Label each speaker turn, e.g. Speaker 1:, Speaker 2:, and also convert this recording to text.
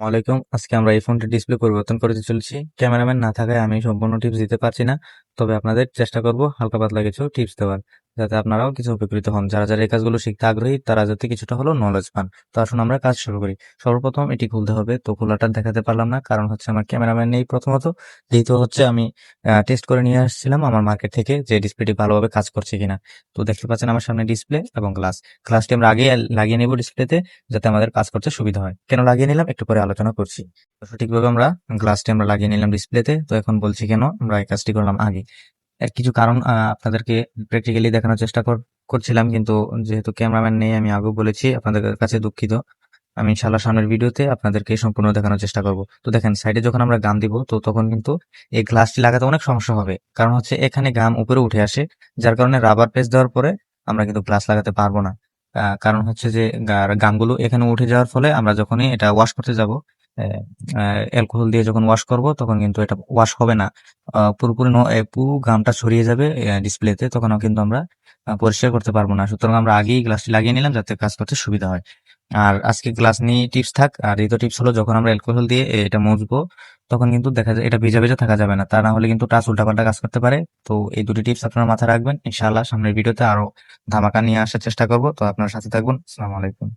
Speaker 1: ওয়ালাইকুম। আজকে আমরা এই ফোনটির ডিসপ্লে পরিবর্তন করতে চলেছি। ক্যামেরাম্যান না থাকায় আমি সম্পূর্ণ টিপস দিতে পারছি না। তবে আপনাদের চেষ্টা করব হালকা পাতলা কিছু টিপস দেওয়ার, যাতে আপনারাও কিছু উপকৃত হন। যারা যারা এই কাজগুলো শিখতে আগ্রহী তারা যাতে কিছুটা হলেও নলেজ পান। তো আসুন আমরা কাজ শুরু করি। সর্বপ্রথম এটি খুলতে হবে। তো খোলাটা দেখাতে পারলাম না, কারণ হচ্ছে আমার ক্যামেরাম্যান নেই প্রথমত। দ্বিতীয় হচ্ছে আমি টেস্ট করে নিয়ে আসছিলাম আমার মার্কেট থেকে যে ডিসপ্লেটি ভালোভাবে কাজ করছে কিনা। তো দেখতে পাচ্ছেন আমার সামনে ডিসপ্লে এবং গ্লাসটি আমরা আগে লাগিয়ে নেব ডিসপ্লেতে, যাতে আমাদের কাজ করতে সুবিধা হয়। কেন লাগিয়ে নিলাম একটু পরে আলোচনা করছি। তো সঠিকভাবে গ্লাসটি আমরা লাগিয়ে নিলাম ডিসপ্লেতে। তো এখন বলছি কেন আমরা এই কাজটি করলাম আগে। এর কিছু কারণ আপনাদেরকে প্র্যাকটিক্যালি দেখানোর চেষ্টা করছিলাম, কিন্তু যেহেতু ক্যামেরাম্যান নেই আমি আগেও বলেছি, আপনাদের কাছে দুঃখিত। আমি ইনশাল্লাহ সামনের ভিডিওতে আপনাদেরকে সম্পূর্ণ দেখানোর চেষ্টা করব। তো দেখেন সাইডে যখন আমরা গাম দিব, তো তখন কিন্তু এই গ্লাসটি লাগাতে অনেক সমস্যা হবে, কারণ হচ্ছে এখানে গাম উপরে উঠে আসে, যার কারণে রাবার পেস্ট দেওয়ার পরে আমরা কিন্তু গ্লাস লাগাতে পারবো না। কারণ হচ্ছে যে গামগুলো এখানে উঠে যাওয়ার ফলে আমরা যখনই এটা ওয়াশ করতে যাব, অ্যালকোহল দিয়ে যখন ওয়াশ করব, তখন কিন্তু এটা ওয়াশ হবে না। পুরোপুরি পুরো গামটা ছড়িয়ে যাবে ডিসপ্লেতে, তখন কিন্তু আমরা পরিষ্কার করতে পারবো না। সুতরাং আমরা আগেই গ্লাসটি লাগিয়ে নিলাম যাতে কাজ করতে সুবিধা হয়। আর আজকে গ্লাস নিয়ে টিপস থাক। আর দ্বিতীয় টিপস হলো, যখন আমরা অ্যালকোহল দিয়ে এটা মুছবো, তখন কিন্তু দেখা যায় এটা ভিজা ভিজা থাকা যাবে না, তা না হলে কিন্তু টাচ উল্টাপাল্টা কাজ করতে পারে। তো এই দুটি টিপস আপনারা মাথায় রাখবেন। ইনশাআল্লাহ সামনের ভিডিওতে আরো ধামাকা নিয়ে আসার চেষ্টা করব। তো আপনার সাথে থাকবেন। আসসালামু আলাইকুম।